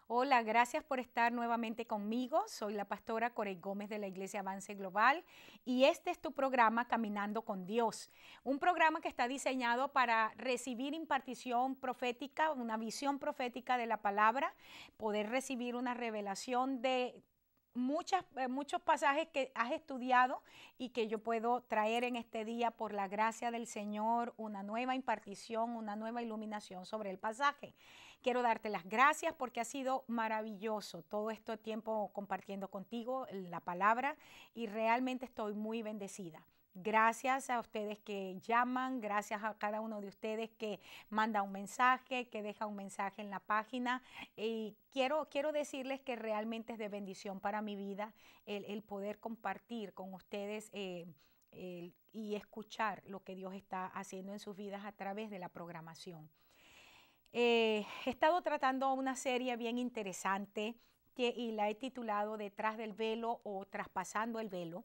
Hola, gracias por estar nuevamente conmigo. Soy la pastora Corey Gómez de la Iglesia Avance Global y este es tu programa Caminando con Dios, un programa que está diseñado para recibir impartición profética, una visión profética de la palabra, poder recibir una revelación de muchos pasajes que has estudiado y que yo puedo traer en este día por la gracia del Señor, una nueva impartición, una nueva iluminación sobre el pasaje. Quiero darte las gracias porque ha sido maravilloso todo este tiempo compartiendo contigo la palabra y realmente estoy muy bendecida. Gracias a ustedes que llaman, gracias a cada uno de ustedes que manda un mensaje, que deja un mensaje en la página. Y quiero decirles que realmente es de bendición para mi vida el poder compartir con ustedes y escuchar lo que Dios está haciendo en sus vidas a través de la programación. He estado tratando una serie bien interesante y la he titulado Detrás del velo o Traspasando el velo.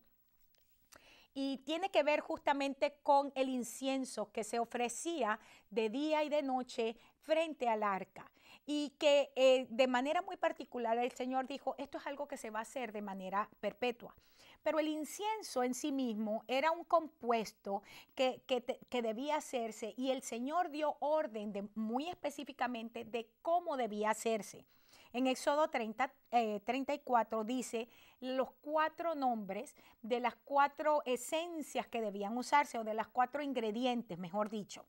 Y tiene que ver justamente con el incienso que se ofrecía de día y de noche frente al arca. Y que de manera muy particular el Señor dijo, esto es algo que se va a hacer de manera perpetua. Pero el incienso en sí mismo era un compuesto que debía hacerse y el Señor dio orden muy específicamente de cómo debía hacerse. En Éxodo 34 dice los 4 nombres de las 4 esencias que debían usarse o de las 4 ingredientes, mejor dicho.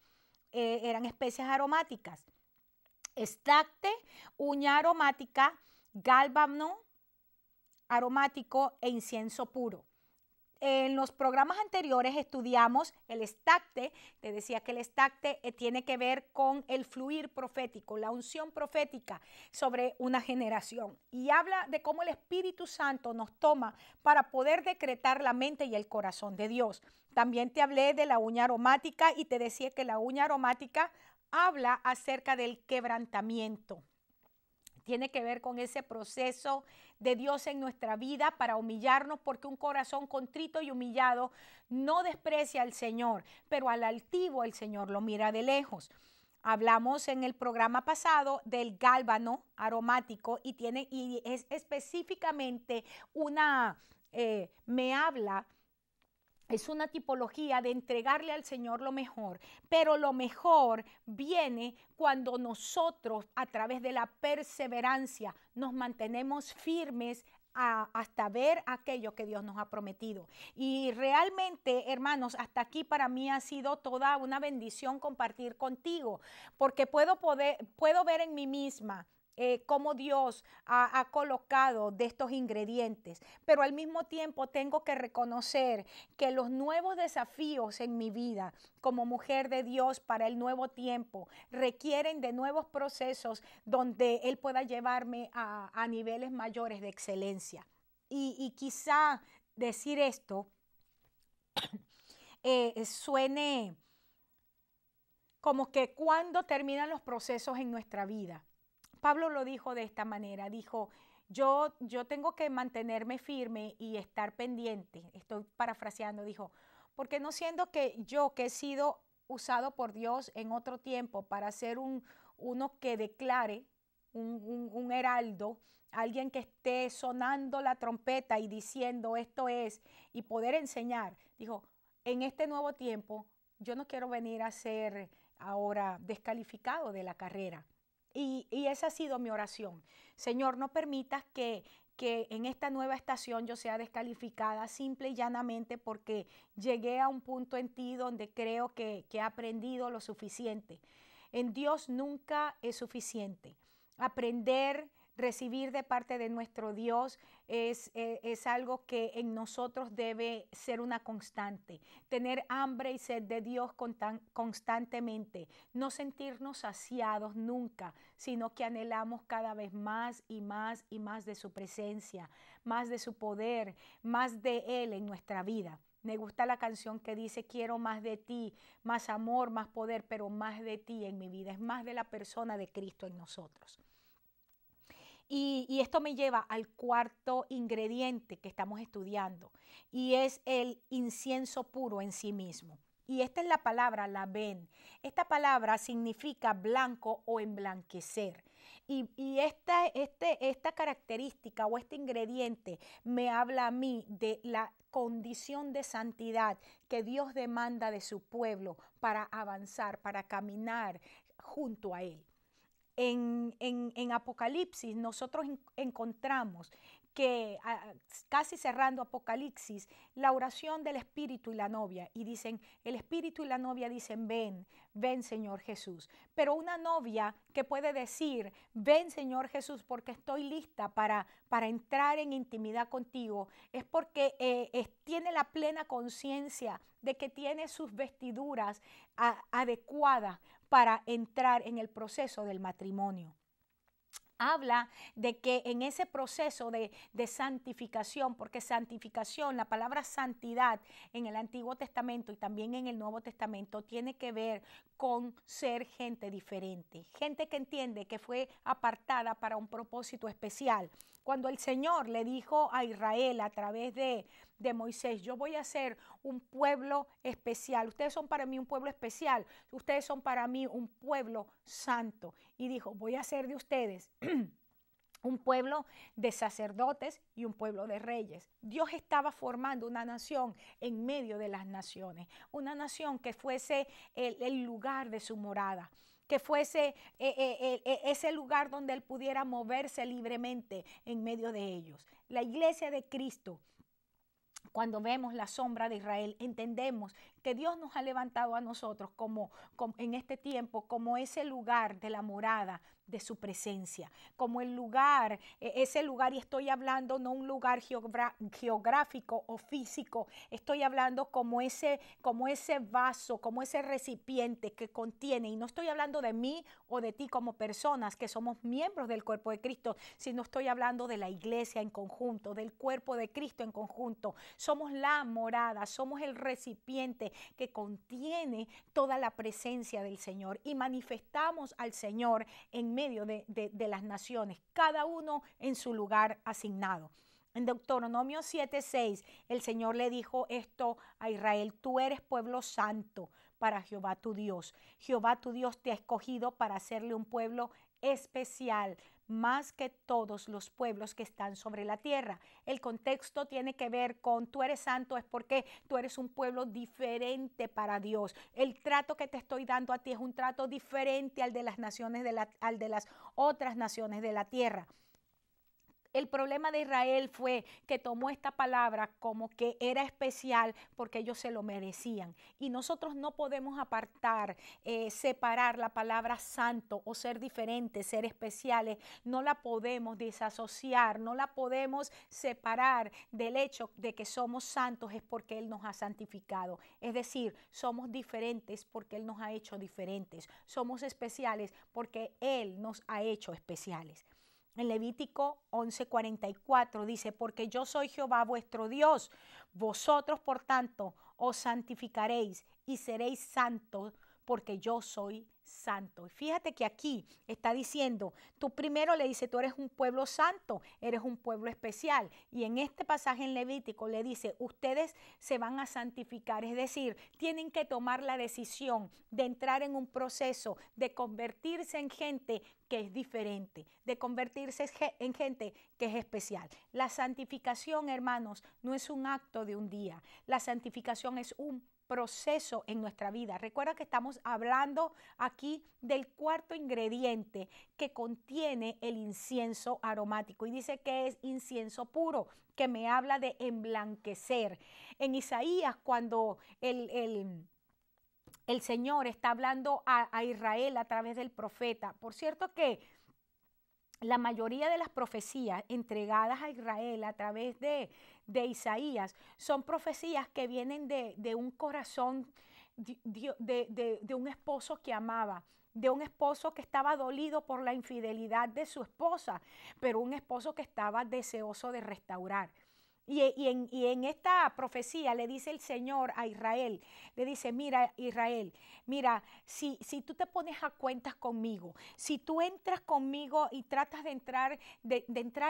Eran especias aromáticas, estacte, uña aromática, gálbano aromático e incienso puro. En los programas anteriores estudiamos el estacte, te decía que el estacte tiene que ver con el fluir profético, la unción profética sobre una generación y habla de cómo el Espíritu Santo nos toma para poder decretar la mente y el corazón de Dios. También te hablé de la uña aromática y te decía que la uña aromática habla acerca del quebrantamiento. Tiene que ver con ese proceso de Dios en nuestra vida para humillarnos, porque un corazón contrito y humillado no desprecia al Señor, pero al altivo el Señor lo mira de lejos. Hablamos en el programa pasado del gálbano aromático y es específicamente me habla. Es una tipología de entregarle al Señor lo mejor, pero lo mejor viene cuando nosotros a través de la perseverancia nos mantenemos firmes hasta ver aquello que Dios nos ha prometido. Y realmente, hermanos, hasta aquí para mí ha sido toda una bendición compartir contigo, porque puedo ver en mí misma cómo Dios ha colocado de estos ingredientes, pero al mismo tiempo tengo que reconocer que los nuevos desafíos en mi vida como mujer de Dios para el nuevo tiempo requieren de nuevos procesos donde Él pueda llevarme a niveles mayores de excelencia. Y quizá decir esto suene como que cuando terminan los procesos en nuestra vida. Pablo lo dijo de esta manera, dijo, yo tengo que mantenerme firme y estar pendiente, estoy parafraseando, dijo, porque no siendo que yo que he sido usado por Dios en otro tiempo para ser uno que declare, un heraldo, alguien que esté sonando la trompeta y diciendo esto es, y poder enseñar, dijo, en este nuevo tiempo yo no quiero venir a ser ahora descalificado de la carrera. Y esa ha sido mi oración. Señor, no permitas que en esta nueva estación yo sea descalificada simple y llanamente porque llegué a un punto en ti donde creo que he aprendido lo suficiente. En Dios nunca es suficiente. Aprender, recibir de parte de nuestro Dios es algo que en nosotros debe ser una constante. Tener hambre y sed de Dios constantemente. No sentirnos saciados nunca, sino que anhelamos cada vez más y más y más de su presencia, más de su poder, más de Él en nuestra vida. Me gusta la canción que dice, quiero más de ti, más amor, más poder, pero más de ti en mi vida. Es más de la persona de Cristo en nosotros. Y esto me lleva al cuarto ingrediente que estamos estudiando y es el incienso puro en sí mismo. Y esta es la palabra labén. Esta palabra significa blanco o emblanquecer. Y esta característica o este ingrediente me habla a mí de la condición de santidad que Dios demanda de su pueblo para avanzar, para caminar junto a Él. En Apocalipsis nosotros encontramos que casi cerrando Apocalipsis, la oración del Espíritu y la novia, y dicen, el Espíritu y la novia dicen, ven, ven Señor Jesús. Pero una novia que puede decir, ven Señor Jesús porque estoy lista para entrar en intimidad contigo, es porque tiene la plena conciencia de que tiene sus vestiduras adecuadas para entrar en el proceso del matrimonio. Habla de que en ese proceso de santificación, porque santificación, la palabra santidad en el Antiguo Testamento y también en el Nuevo Testamento tiene que ver con ser gente diferente, gente que entiende que fue apartada para un propósito especial. Cuando el Señor le dijo a Israel a través de Moisés, yo voy a ser un pueblo especial, ustedes son para mí un pueblo especial, ustedes son para mí un pueblo santo. Y dijo, voy a hacer de ustedes un pueblo de sacerdotes y un pueblo de reyes. Dios estaba formando una nación en medio de las naciones, una nación que fuese el lugar de su morada, que fuese ese lugar donde Él pudiera moverse libremente en medio de ellos. La iglesia de Cristo, cuando vemos la sombra de Israel, entendemos que Dios nos ha levantado a nosotros como en este tiempo como ese lugar de la morada de su presencia, como el lugar, ese lugar, y estoy hablando no un lugar geográfico o físico, estoy hablando como ese vaso, como ese recipiente que contiene, y no estoy hablando de mí o de ti como personas que somos miembros del cuerpo de Cristo, sino estoy hablando de la iglesia en conjunto, del cuerpo de Cristo en conjunto. Somos la morada, somos el recipiente que contiene toda la presencia del Señor y manifestamos al Señor en medio de las naciones, cada uno en su lugar asignado. En Deuteronomio 7:6, el Señor le dijo esto a Israel: tú eres pueblo santo para Jehová tu Dios. Jehová tu Dios te ha escogido para hacerle un pueblo especial, más que todos los pueblos que están sobre la tierra. El contexto tiene que ver con tú eres santo, es porque tú eres un pueblo diferente para Dios. El trato que te estoy dando a ti es un trato diferente al de las naciones al de las otras naciones de la tierra. El problema de Israel fue que tomó esta palabra como que era especial porque ellos se lo merecían. Y nosotros no podemos apartar, separar la palabra santo o ser diferentes, ser especiales. No la podemos desasociar, no la podemos separar del hecho de que somos santos es porque Él nos ha santificado. Es decir, somos diferentes porque Él nos ha hecho diferentes. Somos especiales porque Él nos ha hecho especiales. En Levítico 11:44 dice, porque yo soy Jehová vuestro Dios, vosotros por tanto os santificaréis y seréis santos porque yo soy santo. Y fíjate que aquí está diciendo, tú primero le dice, tú eres un pueblo santo, eres un pueblo especial. Y en este pasaje en Levítico le dice, ustedes se van a santificar, es decir, tienen que tomar la decisión de entrar en un proceso de convertirse en gente que es diferente, de convertirse en gente que es especial. La santificación, hermanos, no es un acto de un día. La santificación es un proceso en nuestra vida. Recuerda que estamos hablando aquí del cuarto ingrediente que contiene el incienso aromático y dice que es incienso puro, que me habla de emblanquecer. En Isaías, cuando el Señor está hablando a Israel a través del profeta, por cierto que la mayoría de las profecías entregadas a Israel a través de Isaías son profecías que vienen de un corazón, de un esposo que amaba, de un esposo que estaba dolido por la infidelidad de su esposa, pero un esposo que estaba deseoso de restaurar. Y en esta profecía le dice el Señor a Israel, le dice, mira Israel, mira, si tú te pones a cuentas conmigo, si tú entras conmigo y tratas de entrar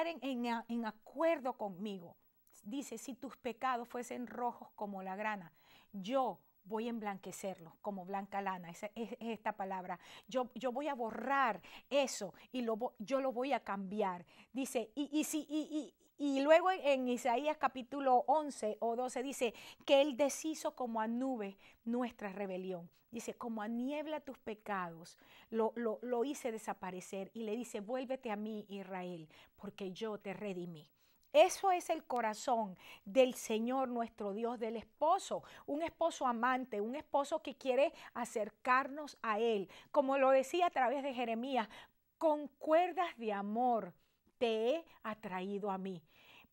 en acuerdo conmigo, dice, si tus pecados fuesen rojos como la grana, yo voy a emblanquecerlos como blanca lana. Esa es esta palabra. Yo voy a borrar eso y yo lo voy a cambiar. Dice, y luego en Isaías capítulo 11 o 12 dice que Él deshizo como a nube nuestra rebelión. Dice, como a niebla tus pecados, lo hice desaparecer. Y le dice, vuélvete a mí, Israel, porque yo te redimí. Eso es el corazón del Señor nuestro Dios, del esposo, un esposo amante, un esposo que quiere acercarnos a Él. Como lo decía a través de Jeremías, con cuerdas de amor te he atraído a mí.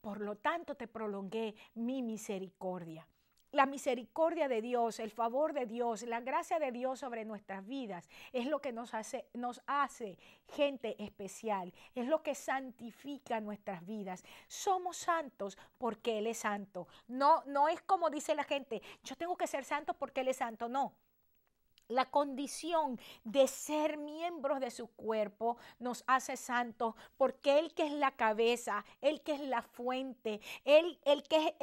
Por lo tanto te prolongué mi misericordia. La misericordia de Dios, el favor de Dios, la gracia de Dios sobre nuestras vidas es lo que nos hace gente especial, es lo que santifica nuestras vidas. Somos santos porque Él es santo. No es como dice la gente, yo tengo que ser santo porque Él es santo, no. La condición de ser miembros de su cuerpo nos hace santos porque Él que es la cabeza, Él que es la fuente, Él que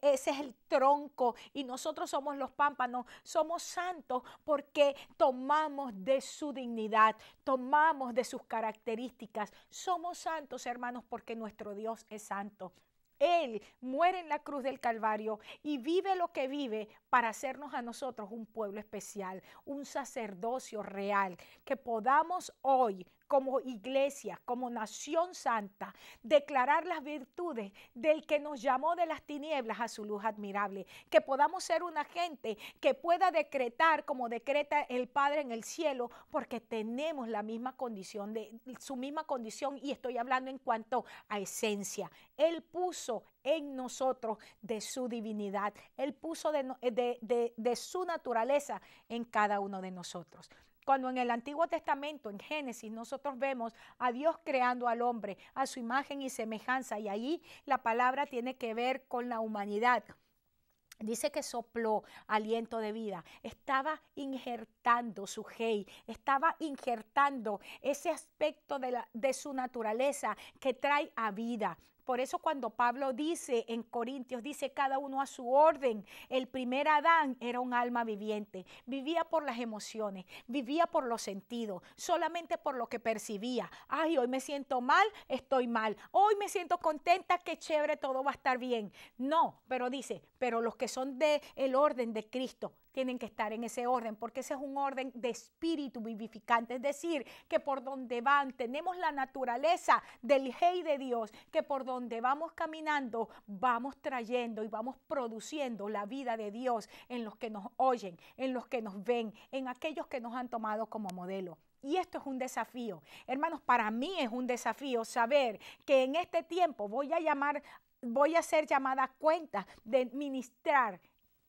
ese es el tronco y nosotros somos los pámpanos, somos santos porque tomamos de su dignidad, tomamos de sus características. Somos santos, hermanos, porque nuestro Dios es santo. Él muere en la cruz del Calvario y vive lo que vive para hacernos a nosotros un pueblo especial, un sacerdocio real, que podamos hoy como iglesia, como nación santa, declarar las virtudes del que nos llamó de las tinieblas a su luz admirable, que podamos ser una gente que pueda decretar como decreta el Padre en el cielo, porque tenemos la misma condición, su misma condición, y estoy hablando en cuanto a esencia. Él puso en nosotros de su divinidad, Él puso de su naturaleza en cada uno de nosotros. Cuando en el Antiguo Testamento, en Génesis, nosotros vemos a Dios creando al hombre a su imagen y semejanza, y ahí la palabra tiene que ver con la humanidad. Dice que sopló aliento de vida, estaba injertando su hey, estaba injertando ese aspecto de su naturaleza que trae a vida. Por eso cuando Pablo dice en Corintios, dice cada uno a su orden. El primer Adán era un alma viviente, vivía por las emociones, vivía por los sentidos, solamente por lo que percibía. Ay, hoy me siento mal, estoy mal. Hoy me siento contenta, qué chévere, todo va a estar bien. No, pero dice, pero los que son del orden de Cristo tienen que estar en ese orden, porque ese es un orden de espíritu vivificante, es decir, que por donde van tenemos la naturaleza del Hey de Dios, que por donde vamos caminando vamos trayendo y vamos produciendo la vida de Dios en los que nos oyen, en los que nos ven, en aquellos que nos han tomado como modelo. Y esto es un desafío. Hermanos, para mí es un desafío saber que en este tiempo voy a ser llamada a cuenta de ministrar.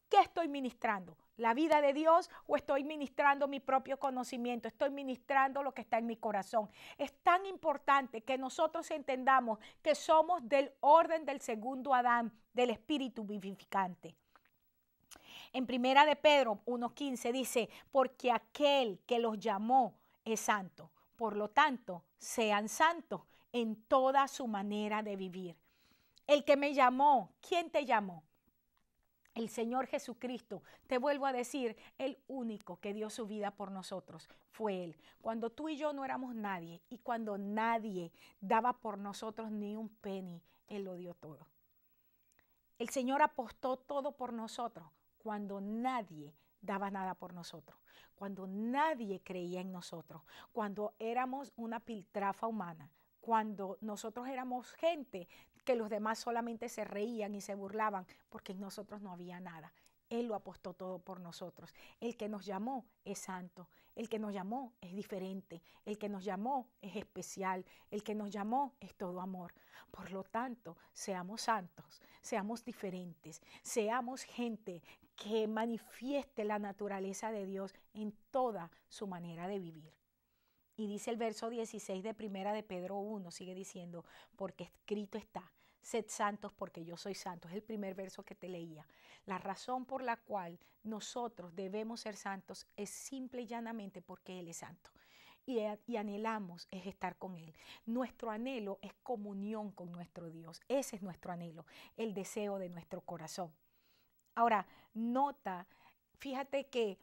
¿Qué estoy ministrando? ¿La vida de Dios o estoy ministrando mi propio conocimiento? Estoy ministrando lo que está en mi corazón. Es tan importante que nosotros entendamos que somos del orden del segundo Adán, del espíritu vivificante. En primera de Pedro 1:15 dice, porque aquel que los llamó es santo. Por lo tanto, sean santos en toda su manera de vivir. El que me llamó, ¿quién te llamó? El Señor Jesucristo. Te vuelvo a decir, el único que dio su vida por nosotros fue Él. Cuando tú y yo no éramos nadie y cuando nadie daba por nosotros ni un penny, Él lo dio todo. El Señor apostó todo por nosotros cuando nadie daba nada por nosotros, cuando nadie creía en nosotros, cuando éramos una piltrafa humana, cuando nosotros éramos gente que los demás solamente se reían y se burlaban porque en nosotros no había nada. Él lo apostó todo por nosotros. El que nos llamó es santo, el que nos llamó es diferente, el que nos llamó es especial, el que nos llamó es todo amor. Por lo tanto, seamos santos, seamos diferentes, seamos gente que manifieste la naturaleza de Dios en toda su manera de vivir. Y dice el verso 16 de primera de Pedro 1, sigue diciendo, porque escrito está, sed santos porque yo soy santo. Es el primer verso que te leía. La razón por la cual nosotros debemos ser santos es simple y llanamente porque Él es santo. Y anhelamos es estar con Él. Nuestro anhelo es comunión con nuestro Dios. Ese es nuestro anhelo, el deseo de nuestro corazón. Ahora, nota fíjate que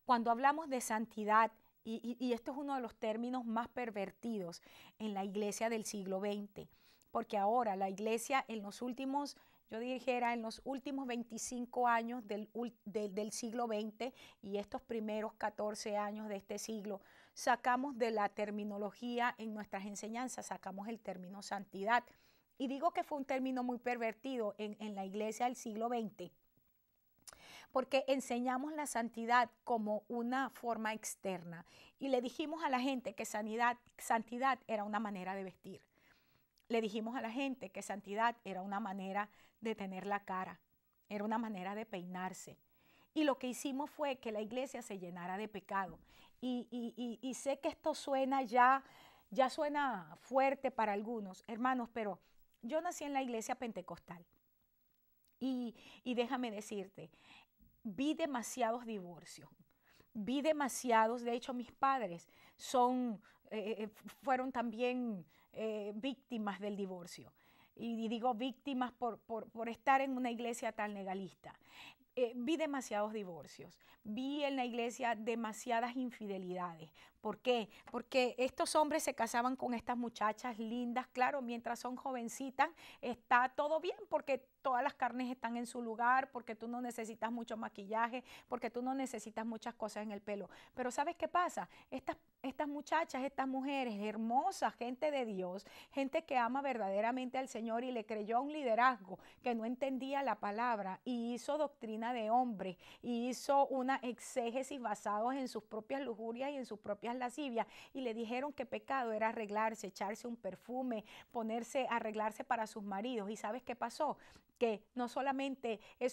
cuando hablamos de santidad, y esto es uno de los términos más pervertidos en la iglesia del siglo XX, porque ahora la iglesia en los últimos, yo dijera, en los últimos 25 años del siglo XX y estos primeros 14 años de este siglo, sacamos de la terminología en nuestras enseñanzas, sacamos el término santidad. Y digo que fue un término muy pervertido en la iglesia del siglo XX, porque enseñamos la santidad como una forma externa y le dijimos a la gente que santidad era una manera de vestir. Le dijimos a la gente que santidad era una manera de tener la cara, era una manera de peinarse. Y lo que hicimos fue que la iglesia se llenara de pecado. Y sé que esto suena ya suena fuerte para algunos, hermanos, pero yo nací en la iglesia pentecostal. Y déjame decirte, vi demasiados divorcios, vi demasiados, de hecho mis padres fueron también víctimas del divorcio. Y digo víctimas por estar en una iglesia tan legalista. Vi demasiados divorcios, vi en la iglesia demasiadas infidelidades. ¿Por qué? Porque estos hombres se casaban con estas muchachas lindas, claro, mientras son jovencitas está todo bien porque todas las carnes están en su lugar, porque tú no necesitas mucho maquillaje, porque tú no necesitas muchas cosas en el pelo. Pero ¿sabes qué pasa? Estas muchachas, estas mujeres hermosas, gente de Dios, gente que ama verdaderamente al Señor y le creyó a un liderazgo que no entendía la palabra y hizo doctrina de hombres y hizo una exégesis basados en sus propias lujurias y en sus propias lascivias y le dijeron que pecado era arreglarse, echarse un perfume, arreglarse para sus maridos. ¿Y sabes qué pasó? Que no solamente en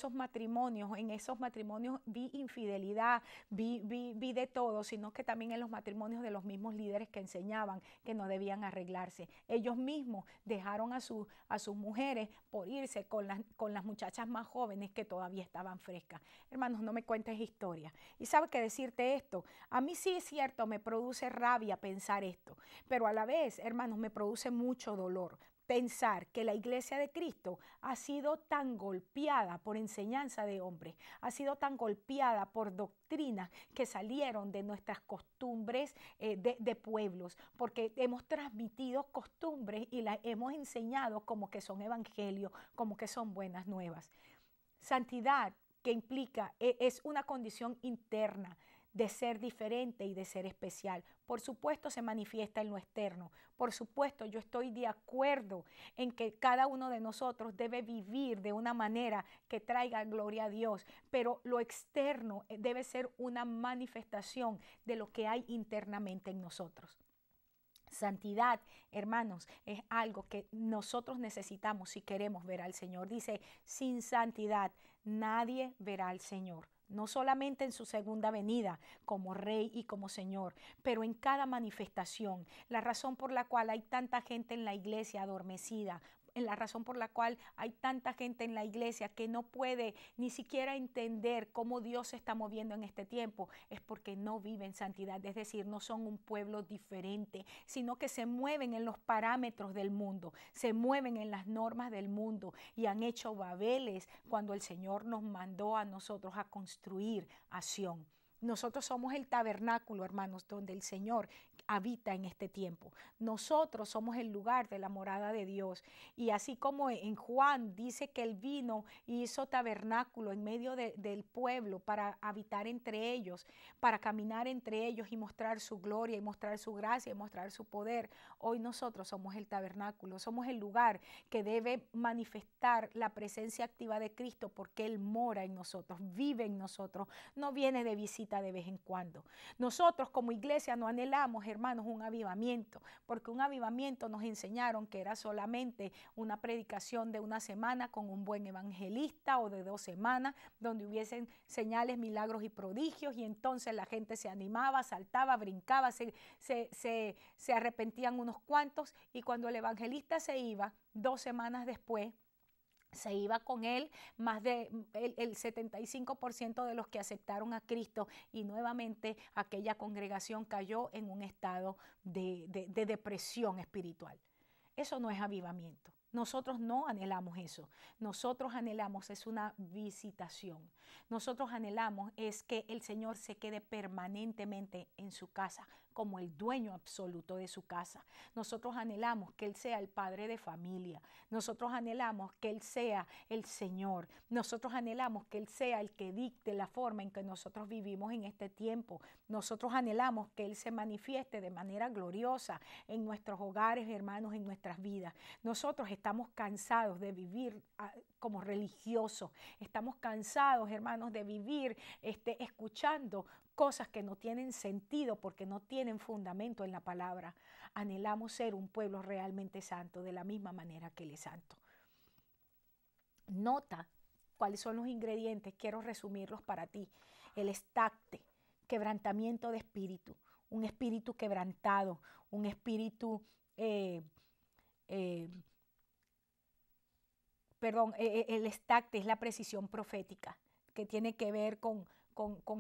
esos matrimonios vi infidelidad, vi de todo, sino que también en los matrimonios de los mismos líderes que enseñaban que no debían arreglarse. Ellos mismos dejaron a sus mujeres por irse con las muchachas más jóvenes que todavía estaban frescas. Hermanos, no me cuentes historia. Y sabe que decirte esto, a mí sí es cierto, me produce rabia pensar esto, pero a la vez, hermanos, me produce mucho dolor pensar que la iglesia de Cristo ha sido tan golpeada por enseñanza de hombres, ha sido tan golpeada por doctrinas que salieron de nuestras costumbres de pueblos, porque hemos transmitido costumbres y las hemos enseñado como que son evangelios, como que son buenas nuevas. Santidad, que implica, es una condición interna de ser diferente y de ser especial. Por supuesto se manifiesta en lo externo. Por supuesto yo estoy de acuerdo en que cada uno de nosotros debe vivir de una manera que traiga gloria a Dios, pero lo externo debe ser una manifestación de lo que hay internamente en nosotros. Santidad, hermanos, es algo que nosotros necesitamos si queremos ver al Señor. Dice, sin santidad nadie verá al Señor. No solamente en su segunda venida como Rey y como Señor, pero en cada manifestación. La razón por la cual hay tanta gente en la iglesia adormecida, en la razón por la cual hay tanta gente en la iglesia que no puede ni siquiera entender cómo Dios se está moviendo en este tiempo, es porque no viven santidad, es decir, no son un pueblo diferente, sino que se mueven en los parámetros del mundo, se mueven en las normas del mundo y han hecho babeles cuando el Señor nos mandó a nosotros a construir a Sión. Nosotros somos el tabernáculo, hermanos, donde el Señor habita en este tiempo. Nosotros somos el lugar de la morada de Dios. Y así como en Juan dice que Él vino y hizo tabernáculo en medio del pueblo para habitar entre ellos, para caminar entre ellos y mostrar su gloria y mostrar su gracia y mostrar su poder. Hoy nosotros somos el tabernáculo, somos el lugar que debe manifestar la presencia activa de Cristo porque Él mora en nosotros, vive en nosotros, no viene de visita de vez en cuando. Nosotros como iglesia no anhelamos, hermanos, un avivamiento, porque un avivamiento nos enseñaron que era solamente una predicación de una semana con un buen evangelista o de 2 semanas, donde hubiesen señales, milagros y prodigios, y entonces la gente se animaba, saltaba, brincaba, se arrepentían unos cuantos, y cuando el evangelista se iba, 2 semanas después, se iba con él más del 75% de los que aceptaron a Cristo y nuevamente aquella congregación cayó en un estado de depresión espiritual. Eso no es avivamiento. Nosotros no anhelamos eso. Nosotros anhelamos es una visitación. Nosotros anhelamos es que el Señor se quede permanentemente en su casa, como el dueño absoluto de su casa. Nosotros anhelamos que Él sea el padre de familia. Nosotros anhelamos que Él sea el Señor. Nosotros anhelamos que Él sea el que dicte la forma en que nosotros vivimos en este tiempo. Nosotros anhelamos que Él se manifieste de manera gloriosa en nuestros hogares, hermanos, en nuestras vidas. Nosotros estamos cansados de vivir como religiosos. Estamos cansados, hermanos, de vivir escuchando cosas que no tienen sentido porque no tienen fundamento en la palabra. Anhelamos ser un pueblo realmente santo de la misma manera que Él es santo. Nota cuáles son los ingredientes, quiero resumirlos para ti. El estacte, quebrantamiento de espíritu, un espíritu quebrantado, un espíritu, el estacte es la precisión profética, que tiene que ver con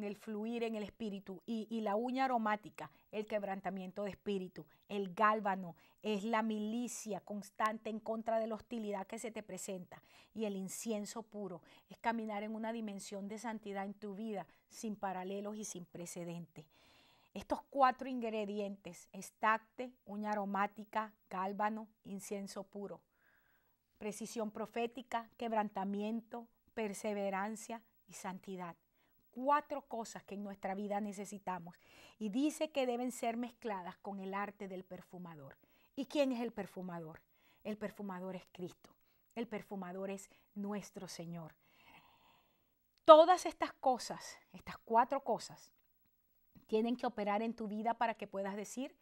el fluir en el espíritu, y la uña aromática, el quebrantamiento de espíritu. El gálbano es la milicia constante en contra de la hostilidad que se te presenta, y el incienso puro es caminar en una dimensión de santidad en tu vida sin paralelos y sin precedentes. Estos 4 ingredientes, estacte, uña aromática, gálbano, incienso puro, precisión profética, quebrantamiento, perseverancia y santidad. 4 cosas que en nuestra vida necesitamos, y dice que deben ser mezcladas con el arte del perfumador. ¿Y quién es el perfumador? El perfumador es Cristo. El perfumador es nuestro Señor. Todas estas cosas, estas 4 cosas, tienen que operar en tu vida para que puedas decir: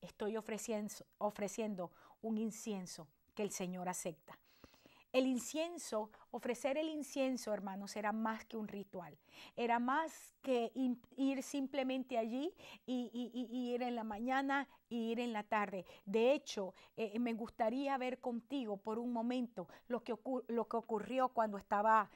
estoy ofreciendo un incienso que el Señor acepta. El incienso, ofrecer el incienso, hermanos, era más que un ritual. Era más que ir simplemente allí y ir en la mañana y ir en la tarde. De hecho, me gustaría ver contigo por un momento lo que ocurrió cuando estaba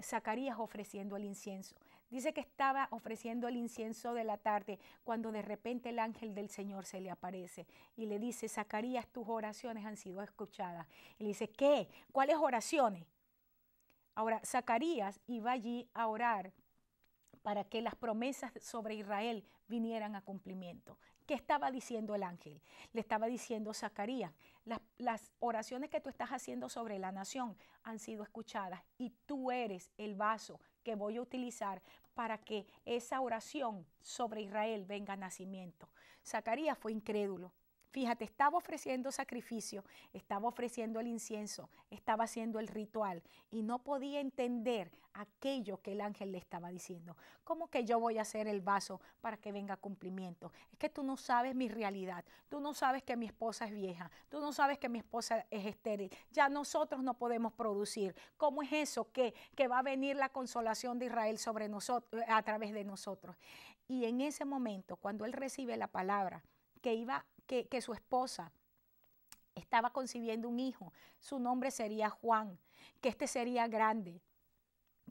Zacarías ofreciendo el incienso. Dice que estaba ofreciendo el incienso de la tarde cuando de repente el ángel del Señor se le aparece y le dice: Zacarías, tus oraciones han sido escuchadas. Y le dice: ¿qué? ¿Cuáles oraciones? Ahora, Zacarías iba allí a orar para que las promesas sobre Israel vinieran a cumplimiento. ¿Qué estaba diciendo el ángel? Le estaba diciendo: Zacarías, las oraciones que tú estás haciendo sobre la nación han sido escuchadas, y tú eres el vaso que voy a utilizar para que esa oración sobre Israel venga a nacimiento. Zacarías fue incrédulo. Fíjate, estaba ofreciendo sacrificio, estaba ofreciendo el incienso, estaba haciendo el ritual y no podía entender aquello que el ángel le estaba diciendo. ¿Cómo que yo voy a hacer el vaso para que venga a cumplimiento? Es que tú no sabes mi realidad, tú no sabes que mi esposa es vieja, tú no sabes que mi esposa es estéril, ya nosotros no podemos producir. ¿Cómo es eso que va a venir la consolación de Israel sobre nosotros, a través de nosotros? Y en ese momento, cuando él recibe la palabra que su esposa estaba concibiendo un hijo, su nombre sería Juan, que este sería grande,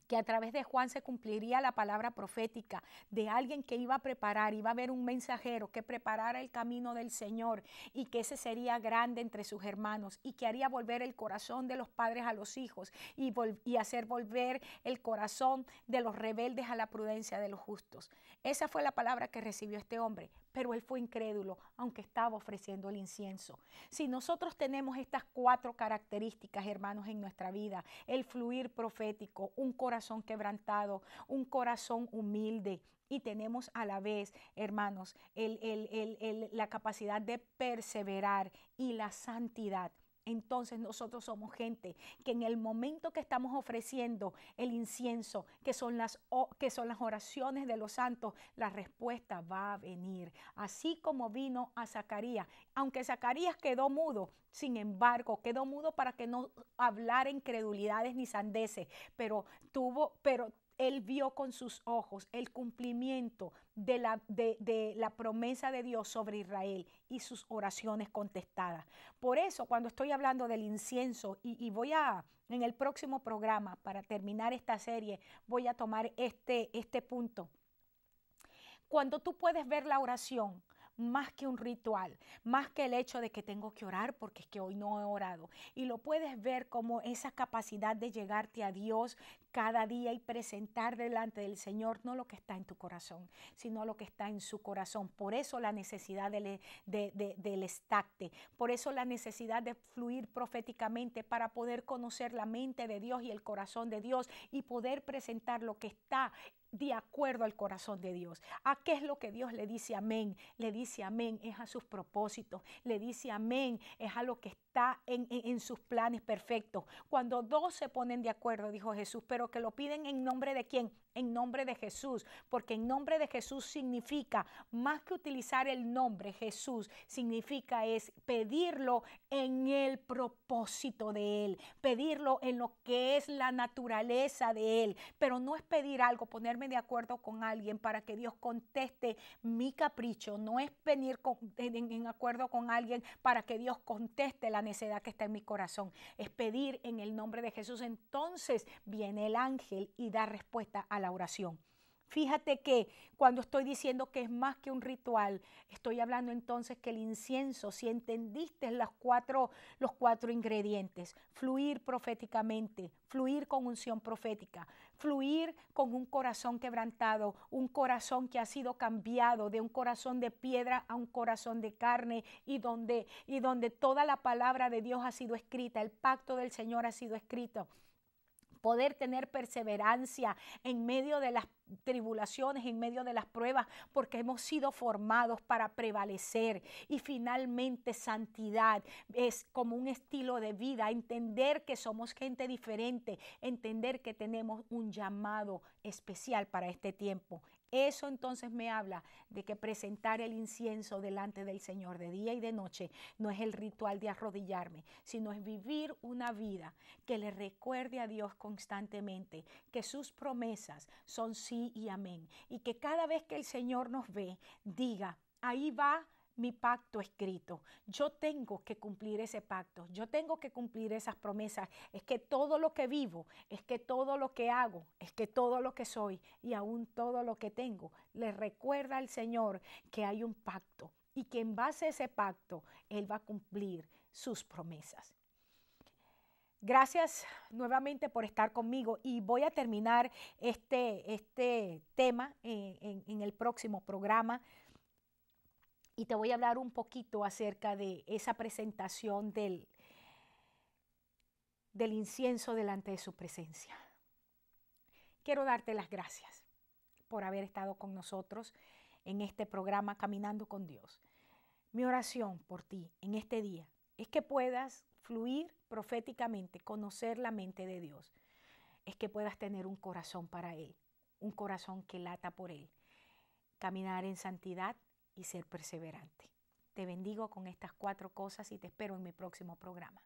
que a través de Juan se cumpliría la palabra profética de alguien que iba a preparar, iba a haber un mensajero que preparara el camino del Señor, y que ese sería grande entre sus hermanos y que haría volver el corazón de los padres a los hijos y hacer volver el corazón de los rebeldes a la prudencia de los justos. Esa fue la palabra que recibió este hombre, pero él fue incrédulo, aunque estaba ofreciendo el incienso. Si nosotros tenemos estas 4 características, hermanos, en nuestra vida: el fluir profético, un corazón quebrantado, un corazón humilde, y tenemos a la vez, hermanos, la capacidad de perseverar y la santidad, entonces nosotros somos gente que en el momento que estamos ofreciendo el incienso, que son las oraciones de los santos, la respuesta va a venir. Así como vino a Zacarías, aunque Zacarías quedó mudo, sin embargo, quedó mudo para que no hablara incredulidades ni sandeces, pero él vio con sus ojos el cumplimiento de la promesa de Dios sobre Israel y sus oraciones contestadas. Por eso, cuando estoy hablando del incienso, y en el próximo programa, para terminar esta serie, voy a tomar este punto. Cuando tú puedes ver la oración más que un ritual, más que el hecho de que tengo que orar porque es que hoy no he orado. Y lo puedes ver como esa capacidad de llegarte a Dios cada día y presentar delante del Señor no lo que está en tu corazón, sino lo que está en su corazón. Por eso la necesidad del estacte, por eso la necesidad de fluir proféticamente para poder conocer la mente de Dios y el corazón de Dios y poder presentar lo que está de acuerdo al corazón de Dios. ¿A qué es lo que Dios le dice amén? Le dice amén es a sus propósitos, le dice amén es a lo que está en sus planes perfectos. Cuando dos se ponen de acuerdo, dijo Jesús, pero que lo piden en nombre de ¿quién? En nombre de Jesús, porque en nombre de Jesús significa, más que utilizar el nombre Jesús, significa es pedirlo en el propósito de Él, pedirlo en lo que es la naturaleza de Él, pero no es pedir algo, ponerme de acuerdo con alguien para que Dios conteste mi capricho, no es venir en acuerdo con alguien para que Dios conteste la necedad que está en mi corazón, es pedir en el nombre de Jesús. Entonces viene el ángel y da respuesta a la oración. Fíjate que cuando estoy diciendo que es más que un ritual, estoy hablando entonces que el incienso, si entendiste los cuatro ingredientes, fluir proféticamente, fluir con unción profética, fluir con un corazón quebrantado, un corazón que ha sido cambiado de un corazón de piedra a un corazón de carne y donde toda la palabra de Dios ha sido escrita, el pacto del Señor ha sido escrito. Poder tener perseverancia en medio de las tribulaciones, en medio de las pruebas, porque hemos sido formados para prevalecer. Y finalmente santidad es como un estilo de vida, entender que somos gente diferente, entender que tenemos un llamado especial para este tiempo. Eso entonces me habla de que presentar el incienso delante del Señor de día y de noche no es el ritual de arrodillarme, sino es vivir una vida que le recuerde a Dios constantemente que sus promesas son sí y amén. Y que cada vez que el Señor nos ve, diga, ahí va mi pacto escrito. Yo tengo que cumplir ese pacto, yo tengo que cumplir esas promesas. Es que todo lo que vivo, es que todo lo que hago, es que todo lo que soy y aún todo lo que tengo, le recuerda al Señor que hay un pacto y que en base a ese pacto Él va a cumplir sus promesas. Gracias nuevamente por estar conmigo y voy a terminar este tema en el próximo programa. Y te voy a hablar un poquito acerca de esa presentación del incienso delante de su presencia. Quiero darte las gracias por haber estado con nosotros en este programa Caminando con Dios. Mi oración por ti en este día es que puedas fluir proféticamente, conocer la mente de Dios. Es que puedas tener un corazón para Él, un corazón que lata por Él, caminar en santidad y ser perseverante. Te bendigo con estas 4 cosas y te espero en mi próximo programa.